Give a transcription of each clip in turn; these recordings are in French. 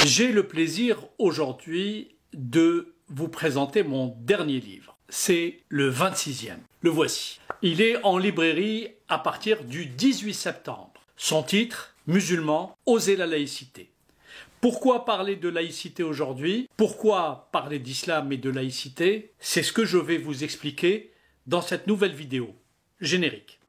J'ai le plaisir aujourd'hui de vous présenter mon dernier livre. C'est le 26e. Le voici. Il est en librairie à partir du 18 septembre. Son titre, Musulmans, oser la laïcité. Pourquoi parler de laïcité aujourd'hui? Pourquoi parler d'islam et de laïcité? C'est ce que je vais vous expliquer dans cette nouvelle vidéo. Générique.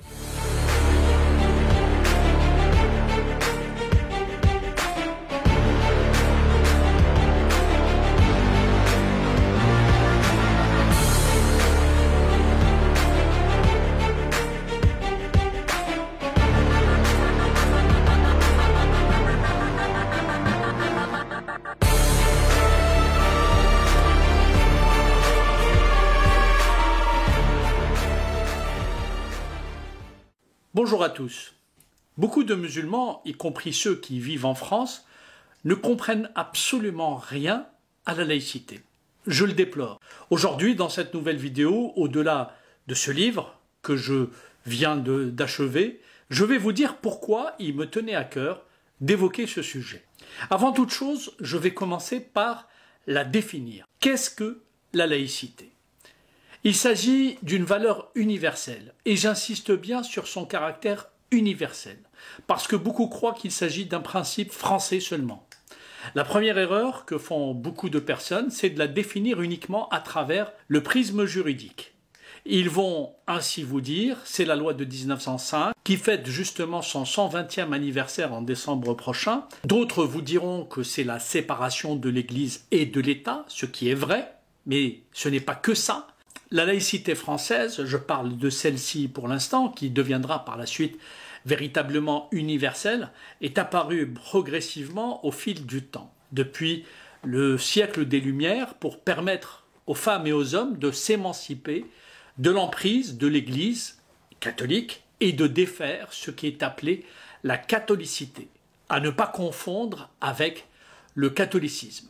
Bonjour à tous. Beaucoup de musulmans, y compris ceux qui vivent en France, ne comprennent absolument rien à la laïcité. Je le déplore. Aujourd'hui, dans cette nouvelle vidéo, au-delà de ce livre que je viens d'achever, je vais vous dire pourquoi il me tenait à cœur d'évoquer ce sujet. Avant toute chose, je vais commencer par la définir. Qu'est-ce que la laïcité ? Il s'agit d'une valeur universelle, et j'insiste bien sur son caractère universel, parce que beaucoup croient qu'il s'agit d'un principe français seulement. La première erreur que font beaucoup de personnes, c'est de la définir uniquement à travers le prisme juridique. Ils vont ainsi vous dire, c'est la loi de 1905, qui fête justement son 120e anniversaire en décembre prochain. D'autres vous diront que c'est la séparation de l'Église et de l'État, ce qui est vrai, mais ce n'est pas que ça. La laïcité française, je parle de celle-ci pour l'instant, qui deviendra par la suite véritablement universelle, est apparue progressivement au fil du temps, depuis le siècle des Lumières, pour permettre aux femmes et aux hommes de s'émanciper de l'emprise de l'Église catholique et de défaire ce qui est appelé la catholicité, à ne pas confondre avec le catholicisme.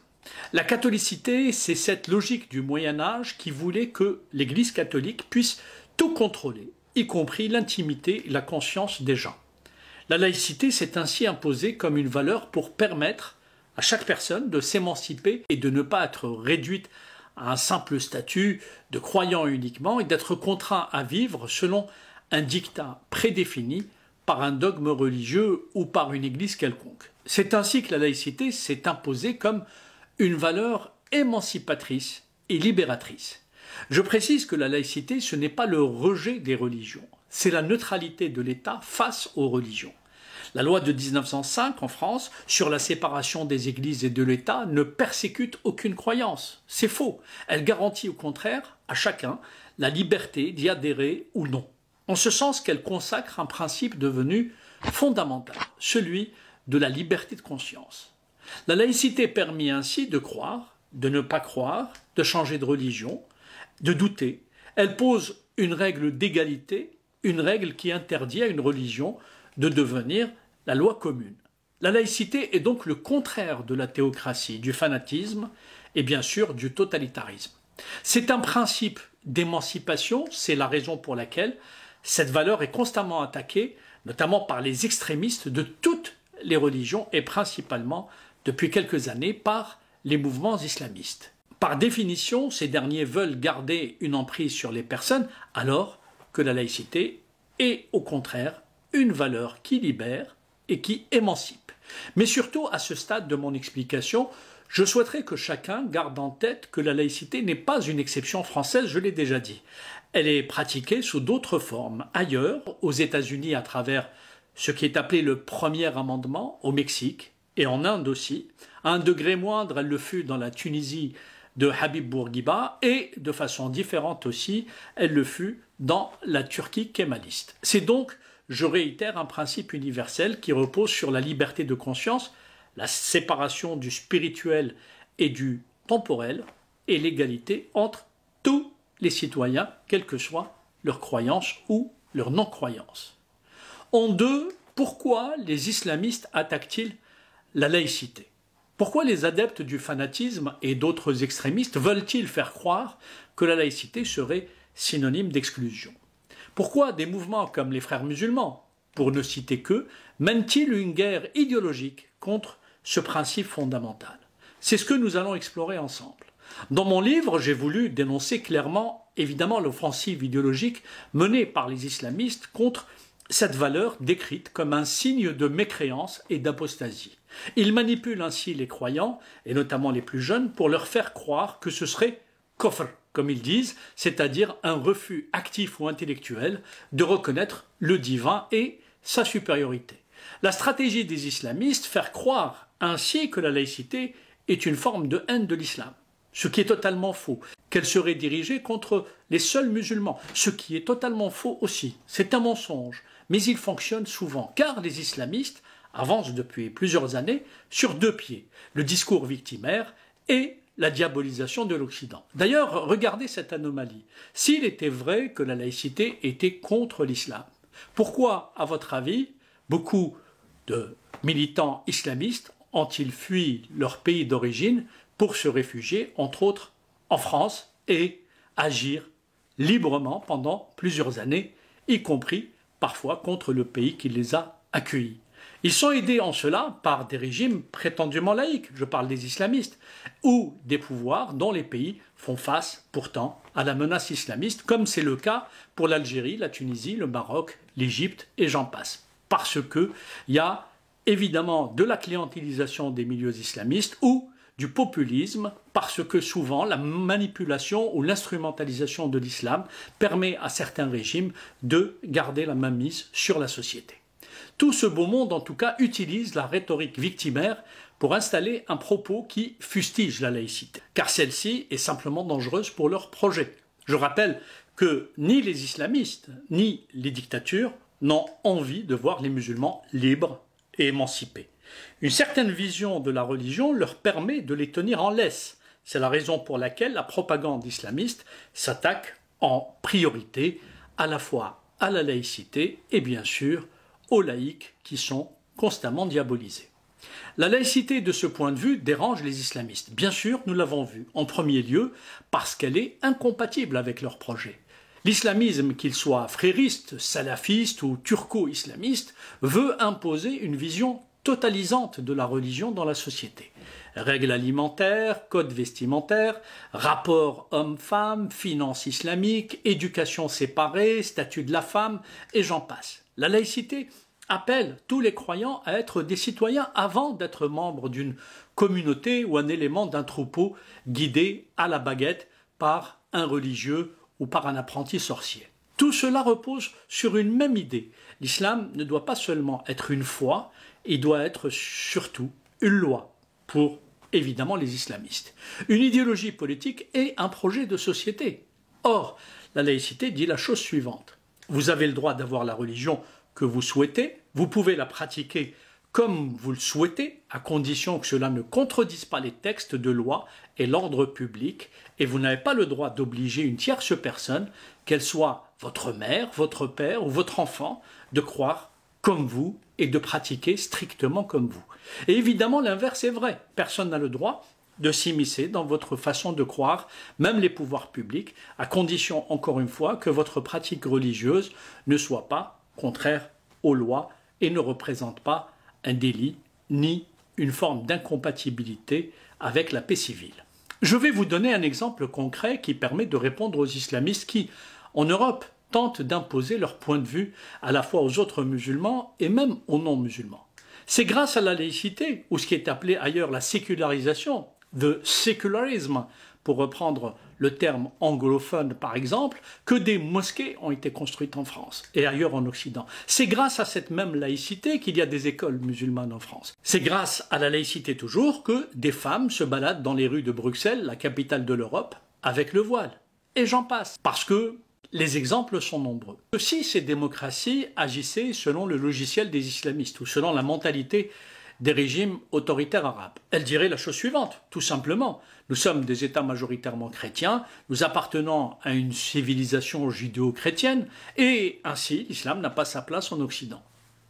La catholicité, c'est cette logique du Moyen-Âge qui voulait que l'Église catholique puisse tout contrôler, y compris l'intimité et la conscience des gens. La laïcité s'est ainsi imposée comme une valeur pour permettre à chaque personne de s'émanciper et de ne pas être réduite à un simple statut de croyant uniquement et d'être contraint à vivre selon un dictat prédéfini par un dogme religieux ou par une église quelconque. C'est ainsi que la laïcité s'est imposée comme une valeur émancipatrice et libératrice. Je précise que la laïcité, ce n'est pas le rejet des religions, c'est la neutralité de l'État face aux religions. La loi de 1905 en France, sur la séparation des églises et de l'État, ne persécute aucune croyance. C'est faux. Elle garantit au contraire à chacun la liberté d'y adhérer ou non. En ce sens qu'elle consacre un principe devenu fondamental, celui de la liberté de conscience. La laïcité permet ainsi de croire, de ne pas croire, de changer de religion, de douter. Elle pose une règle d'égalité, une règle qui interdit à une religion de devenir la loi commune. La laïcité est donc le contraire de la théocratie, du fanatisme et bien sûr du totalitarisme. C'est un principe d'émancipation, c'est la raison pour laquelle cette valeur est constamment attaquée, notamment par les extrémistes de toutes les religions et principalement depuis quelques années par les mouvements islamistes. Par définition, ces derniers veulent garder une emprise sur les personnes, alors que la laïcité est au contraire une valeur qui libère et qui émancipe. Mais surtout, à ce stade de mon explication, je souhaiterais que chacun garde en tête que la laïcité n'est pas une exception française, je l'ai déjà dit. Elle est pratiquée sous d'autres formes, ailleurs, aux États-Unis à travers ce qui est appelé le premier amendement, au Mexique, et en Inde aussi. À un degré moindre, elle le fut dans la Tunisie de Habib Bourguiba et de façon différente aussi, elle le fut dans la Turquie kémaliste. C'est donc, je réitère, un principe universel qui repose sur la liberté de conscience, la séparation du spirituel et du temporel et l'égalité entre tous les citoyens, quelle que soit leur croyance ou leur non-croyance. En deux, pourquoi les islamistes attaquent-ils la laïcité? Pourquoi les adeptes du fanatisme et d'autres extrémistes veulent-ils faire croire que la laïcité serait synonyme d'exclusion? Pourquoi des mouvements comme les Frères musulmans, pour ne citer qu'eux, mènent-ils une guerre idéologique contre ce principe fondamental? C'est ce que nous allons explorer ensemble. Dans mon livre, j'ai voulu dénoncer clairement, évidemment, l'offensive idéologique menée par les islamistes contre cette valeur décrite comme un signe de mécréance et d'apostasie. Ils manipulent ainsi les croyants, et notamment les plus jeunes, pour leur faire croire que ce serait kofr, comme ils disent, c'est-à-dire un refus actif ou intellectuel de reconnaître le divin et sa supériorité. La stratégie des islamistes, faire croire ainsi que la laïcité est une forme de haine de l'islam, ce qui est totalement faux, qu'elle serait dirigée contre les seuls musulmans, ce qui est totalement faux aussi. C'est un mensonge, mais il fonctionne souvent, car les islamistes avancent depuis plusieurs années sur deux pieds, le discours victimaire et la diabolisation de l'Occident. D'ailleurs, regardez cette anomalie. S'il était vrai que la laïcité était contre l'islam, pourquoi, à votre avis, beaucoup de militants islamistes ont-ils fui leur pays d'origine pour se réfugier, entre autres, en France et agir librement pendant plusieurs années, y compris parfois contre le pays qui les a accueillis? Ils sont aidés en cela par des régimes prétendument laïques, je parle des islamistes, ou des pouvoirs dont les pays font face pourtant à la menace islamiste, comme c'est le cas pour l'Algérie, la Tunisie, le Maroc, l'Égypte et j'en passe. Parce qu'il y a évidemment de la clientélisation des milieux islamistes ou du populisme, parce que souvent la manipulation ou l'instrumentalisation de l'islam permet à certains régimes de garder la mainmise sur la société. Tout ce beau monde, en tout cas, utilise la rhétorique victimaire pour installer un propos qui fustige la laïcité, car celle-ci est simplement dangereuse pour leur projet. Je rappelle que ni les islamistes, ni les dictatures n'ont envie de voir les musulmans libres et émancipés. Une certaine vision de la religion leur permet de les tenir en laisse. C'est la raison pour laquelle la propagande islamiste s'attaque en priorité à la fois à la laïcité et bien sûr aux laïcs qui sont constamment diabolisés. La laïcité de ce point de vue dérange les islamistes. Bien sûr, nous l'avons vu, en premier lieu parce qu'elle est incompatible avec leur projet. L'islamisme, qu'il soit frériste, salafiste ou turco-islamiste, veut imposer une vision totalisante de la religion dans la société. Règles alimentaires, codes vestimentaires, rapports hommes-femmes, finances islamiques, éducation séparée, statut de la femme, et j'en passe. La laïcité appelle tous les croyants à être des citoyens avant d'être membres d'une communauté ou un élément d'un troupeau guidé à la baguette par un religieux ou par un apprenti sorcier. Tout cela repose sur une même idée. L'islam ne doit pas seulement être une foi, il doit être surtout une loi pour, évidemment, les islamistes. Une idéologie politique et un projet de société. Or, la laïcité dit la chose suivante. Vous avez le droit d'avoir la religion que vous souhaitez, vous pouvez la pratiquer comme vous le souhaitez, à condition que cela ne contredise pas les textes de loi et l'ordre public, et vous n'avez pas le droit d'obliger une tierce personne, qu'elle soit votre mère, votre père ou votre enfant, de croire comme vous et de pratiquer strictement comme vous. Et évidemment, l'inverse est vrai. Personne n'a le droit de s'immiscer dans votre façon de croire, même les pouvoirs publics, à condition, encore une fois, que votre pratique religieuse ne soit pas contraire aux lois et ne représente pas un délit ni une forme d'incompatibilité avec la paix civile. Je vais vous donner un exemple concret qui permet de répondre aux islamistes qui, en Europe, tentent d'imposer leur point de vue à la fois aux autres musulmans et même aux non-musulmans. C'est grâce à la laïcité, ou ce qui est appelé ailleurs la sécularisation, the secularism, pour reprendre le terme anglophone par exemple, que des mosquées ont été construites en France et ailleurs en Occident. C'est grâce à cette même laïcité qu'il y a des écoles musulmanes en France. C'est grâce à la laïcité toujours que des femmes se baladent dans les rues de Bruxelles, la capitale de l'Europe, avec le voile. Et j'en passe, parce que les exemples sont nombreux. Si ces démocraties agissaient selon le logiciel des islamistes ou selon la mentalité des régimes autoritaires arabes, elles diraient la chose suivante, tout simplement. Nous sommes des États majoritairement chrétiens, nous appartenons à une civilisation judéo-chrétienne, et ainsi l'islam n'a pas sa place en Occident.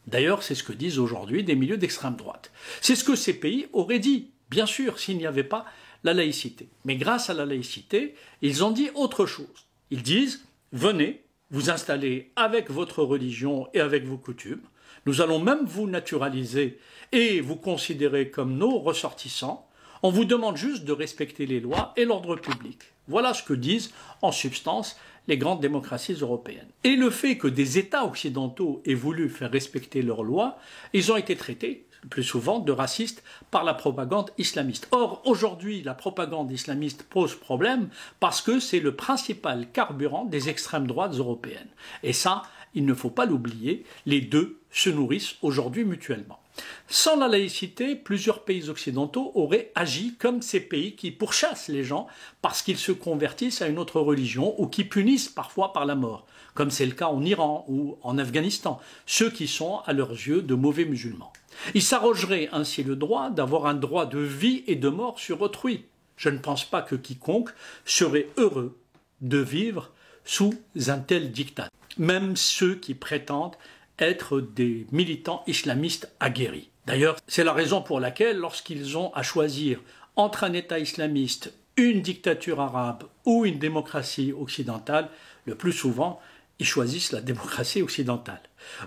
D'ailleurs, c'est ce que disent aujourd'hui des milieux d'extrême droite. C'est ce que ces pays auraient dit, bien sûr, s'il n'y avait pas la laïcité. Mais grâce à la laïcité, ils ont dit autre chose. Ils disent, venez vous installer avec votre religion et avec vos coutumes, Nous allons même vous naturaliser et vous considérer comme nos ressortissants. On vous demande juste de respecter les lois et l'ordre public. Voilà ce que disent en substance les grandes démocraties européennes. Et le fait que des États occidentaux aient voulu faire respecter leurs lois, ils ont été traités, le plus souvent, de racistes par la propagande islamiste. Or, aujourd'hui, la propagande islamiste pose problème parce que c'est le principal carburant des extrêmes droites européennes. Et ça, il ne faut pas l'oublier, les deux se nourrissent aujourd'hui mutuellement. Sans la laïcité, plusieurs pays occidentaux auraient agi comme ces pays qui pourchassent les gens parce qu'ils se convertissent à une autre religion ou qui punissent parfois par la mort, comme c'est le cas en Iran ou en Afghanistan, ceux qui sont à leurs yeux de mauvais musulmans. Ils s'arrogeraient ainsi le droit d'avoir un droit de vie et de mort sur autrui. Je ne pense pas que quiconque serait heureux de vivre sous un tel diktat, même ceux qui prétendent être des militants islamistes aguerris. D'ailleurs, c'est la raison pour laquelle, lorsqu'ils ont à choisir entre un État islamiste, une dictature arabe ou une démocratie occidentale, le plus souvent, ils choisissent la démocratie occidentale.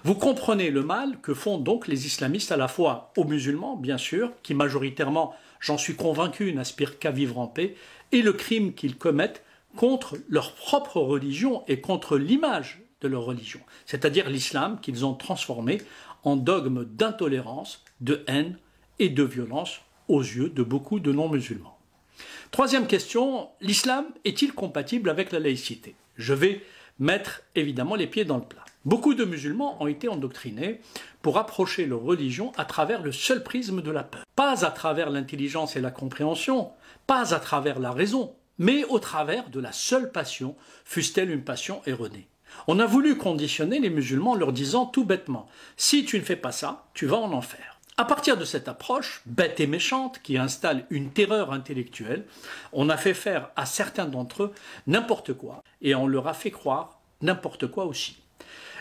Vous comprenez le mal que font donc les islamistes à la fois aux musulmans, bien sûr, qui majoritairement, j'en suis convaincu, n'aspirent qu'à vivre en paix, et le crime qu'ils commettent contre leur propre religion et contre l'image de leur religion, c'est-à-dire l'islam qu'ils ont transformé en dogme d'intolérance, de haine et de violence aux yeux de beaucoup de non-musulmans. Troisième question, l'islam est-il compatible avec la laïcité? Je vais mettre évidemment les pieds dans le plat. Beaucoup de musulmans ont été endoctrinés pour approcher leur religion à travers le seul prisme de la peur. Pas à travers l'intelligence et la compréhension, pas à travers la raison, mais au travers de la seule passion, fût-elle une passion erronée. On a voulu conditionner les musulmans en leur disant tout bêtement « si tu ne fais pas ça, tu vas en enfer ». À partir de cette approche bête et méchante qui installe une terreur intellectuelle, on a fait faire à certains d'entre eux n'importe quoi et on leur a fait croire n'importe quoi aussi.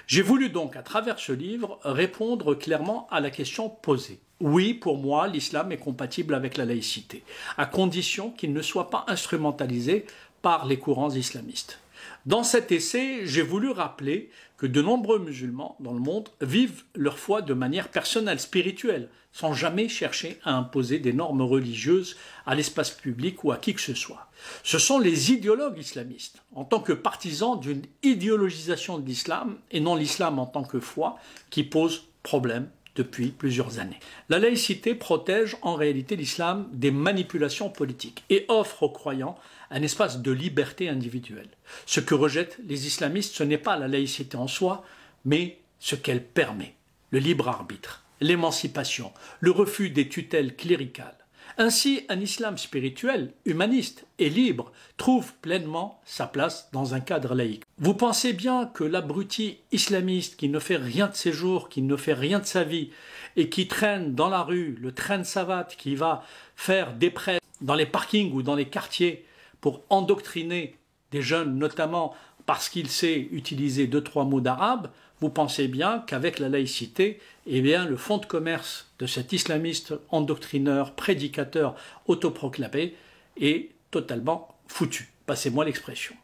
J'ai voulu donc à travers ce livre répondre clairement à la question posée. Oui, pour moi, l'islam est compatible avec la laïcité, à condition qu'il ne soit pas instrumentalisé par les courants islamistes. Dans cet essai, j'ai voulu rappeler que de nombreux musulmans dans le monde vivent leur foi de manière personnelle, spirituelle, sans jamais chercher à imposer des normes religieuses à l'espace public ou à qui que ce soit. Ce sont les idéologues islamistes, en tant que partisans d'une idéologisation de l'islam, et non l'islam en tant que foi, qui posent problème depuis plusieurs années. La laïcité protège en réalité l'islam des manipulations politiques et offre aux croyants un espace de liberté individuelle. Ce que rejettent les islamistes, ce n'est pas la laïcité en soi, mais ce qu'elle permet, le libre arbitre, l'émancipation, le refus des tutelles cléricales. Ainsi, un islam spirituel, humaniste et libre trouve pleinement sa place dans un cadre laïque. Vous pensez bien que l'abruti islamiste qui ne fait rien de ses jours, qui ne fait rien de sa vie et qui traîne dans la rue, le train de savate, qui va faire des prêtres dans les parkings ou dans les quartiers pour endoctriner des jeunes, notamment parce qu'il sait utiliser 2-3 mots d'arabe, vous pensez bien qu'avec la laïcité, eh bien, le fonds de commerce de cet islamiste endoctrineur, prédicateur, autoproclamé est totalement foutu. Passez-moi l'expression.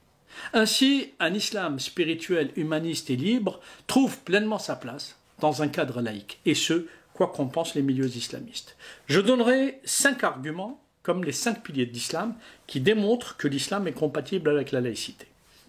Ainsi, un islam spirituel, humaniste et libre trouve pleinement sa place dans un cadre laïque, et ce, quoi qu'en pensent les milieux islamistes. Je donnerai 5 arguments, comme les 5 piliers de l'islam, qui démontrent que l'islam est compatible avec la laïcité.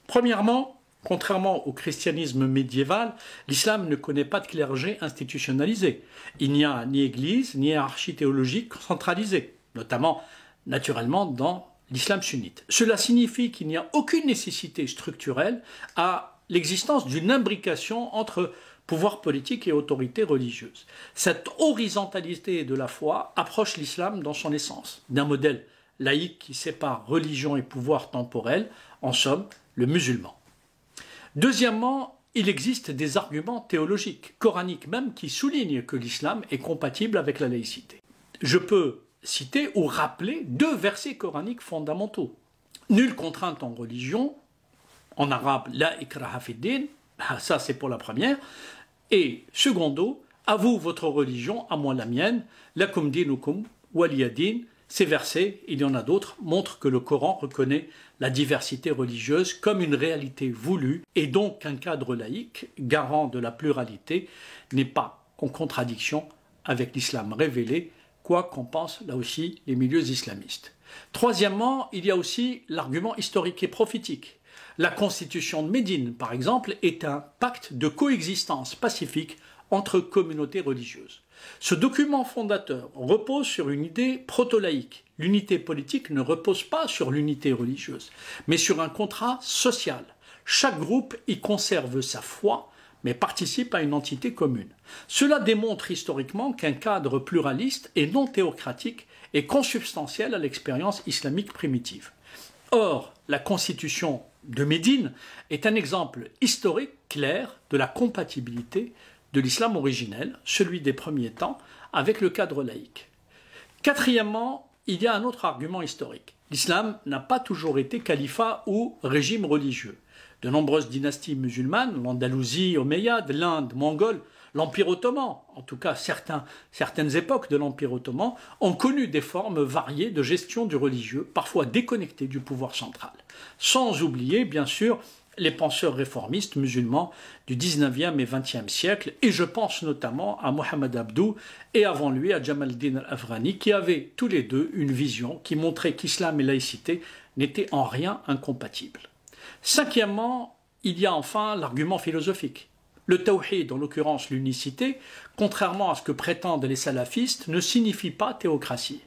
Premièrement, contrairement au christianisme médiéval, l'islam ne connaît pas de clergé institutionnalisé. Il n'y a ni église, ni hiérarchie théologique centralisée, notamment, naturellement, dans l'islam sunnite. Cela signifie qu'il n'y a aucune nécessité structurelle à l'existence d'une imbrication entre pouvoir politique et autorité religieuse. Cette horizontalité de la foi approche l'islam dans son essence, d'un modèle laïque qui sépare religion et pouvoir temporel, en somme, le musulman. Deuxièmement, il existe des arguments théologiques, coraniques même, qui soulignent que l'islam est compatible avec la laïcité. Je peux citer ou rappeler 2 versets coraniques fondamentaux. Nulle contrainte en religion, en arabe, la ikraha fid din, ça c'est pour la première, et secondo, à vous votre religion, à moi la mienne, lakum dinukum waliya din. Ces versets, il y en a d'autres, montrent que le Coran reconnaît la diversité religieuse comme une réalité voulue et donc un cadre laïque, garant de la pluralité, n'est pas en contradiction avec l'islam révélé, quoi qu'en pensent là aussi les milieux islamistes. Troisièmement, il y a aussi l'argument historique et prophétique. La constitution de Médine, par exemple, est un pacte de coexistence pacifique entre communautés religieuses. Ce document fondateur repose sur une idée proto-laïque. L'unité politique ne repose pas sur l'unité religieuse, mais sur un contrat social. Chaque groupe y conserve sa foi, mais participe à une entité commune. Cela démontre historiquement qu'un cadre pluraliste et non théocratique est consubstantiel à l'expérience islamique primitive. Or, la constitution de Médine est un exemple historique clair de la compatibilité de l'islam originel, celui des premiers temps, avec le cadre laïque. Quatrièmement, il y a un autre argument historique. L'islam n'a pas toujours été califat ou régime religieux. De nombreuses dynasties musulmanes, l'Andalousie omeyyade, l'Inde mongole, l'Empire ottoman, en tout cas certaines époques de l'Empire ottoman, ont connu des formes variées de gestion du religieux, parfois déconnectées du pouvoir central. Sans oublier, bien sûr, les penseurs réformistes musulmans du 19e et 20e siècle, et je pense notamment à Mohamed Abdou et avant lui à Jamal ad-Din al-Afghani, qui avaient tous les deux une vision qui montrait qu'islam et laïcité n'étaient en rien incompatibles. Cinquièmement, il y a enfin l'argument philosophique. Le tawhid, en l'occurrence l'unicité, contrairement à ce que prétendent les salafistes, ne signifie pas théocratie.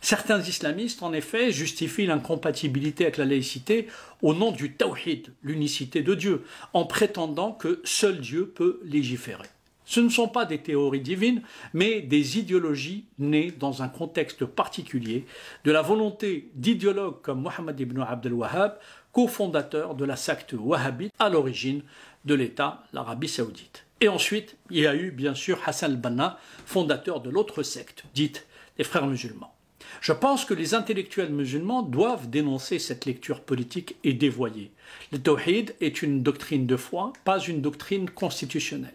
Certains islamistes, en effet, justifient l'incompatibilité avec la laïcité au nom du tawhid, l'unicité de Dieu, en prétendant que seul Dieu peut légiférer. Ce ne sont pas des théories divines, mais des idéologies nées dans un contexte particulier de la volonté d'idéologues comme Mohammed ibn Abd al-Wahhab, cofondateur de la secte wahhabite à l'origine de l'État, l'Arabie saoudite. Et ensuite, il y a eu bien sûr Hassan al-Banna, fondateur de l'autre secte, dite les frères musulmans. Je pense que les intellectuels musulmans doivent dénoncer cette lecture politique et dévoyée. Le tawhid est une doctrine de foi, pas une doctrine constitutionnelle.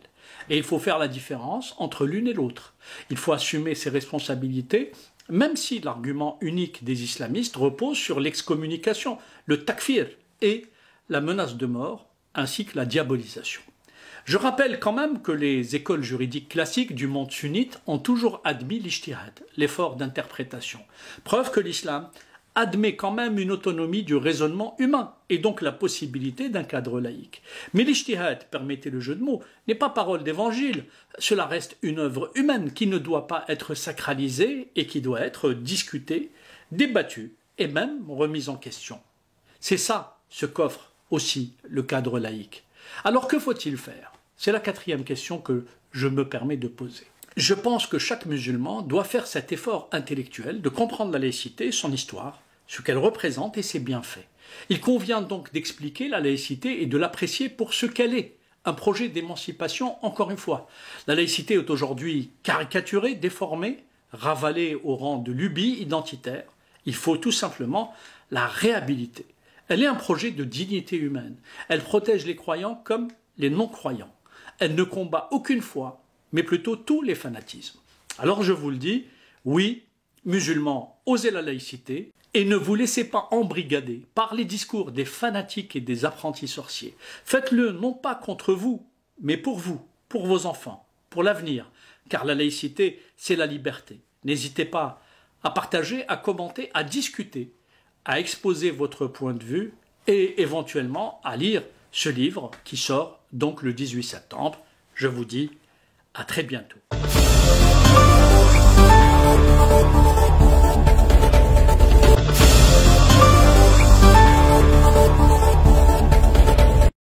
Et il faut faire la différence entre l'une et l'autre. Il faut assumer ses responsabilités, même si l'argument unique des islamistes repose sur l'excommunication, le takfir et la menace de mort, ainsi que la diabolisation. Je rappelle quand même que les écoles juridiques classiques du monde sunnite ont toujours admis l'ijtihad, l'effort d'interprétation. Preuve que l'islam admet quand même une autonomie du raisonnement humain et donc la possibilité d'un cadre laïque. Mais l'ijtihad, permettez le jeu de mots, n'est pas parole d'évangile. Cela reste une œuvre humaine qui ne doit pas être sacralisée et qui doit être discutée, débattue et même remise en question. C'est ça ce qu'offre aussi le cadre laïque. Alors que faut-il faire? C'est la quatrième question que je me permets de poser. Je pense que chaque musulman doit faire cet effort intellectuel de comprendre la laïcité, son histoire, ce qu'elle représente et ses bienfaits. Il convient donc d'expliquer la laïcité et de l'apprécier pour ce qu'elle est, un projet d'émancipation encore une fois. La laïcité est aujourd'hui caricaturée, déformée, ravalée au rang de lubie identitaire. Il faut tout simplement la réhabiliter. Elle est un projet de dignité humaine. Elle protège les croyants comme les non-croyants. Elle ne combat aucune foi, mais plutôt tous les fanatismes. Alors je vous le dis, oui, musulmans, osez la laïcité et ne vous laissez pas embrigader par les discours des fanatiques et des apprentis sorciers. Faites-le non pas contre vous, mais pour vous, pour vos enfants, pour l'avenir, car la laïcité, c'est la liberté. N'hésitez pas à partager, à commenter, à discuter, à exposer votre point de vue et éventuellement à lire ce livre qui sort donc le 18 septembre. Je vous dis à très bientôt.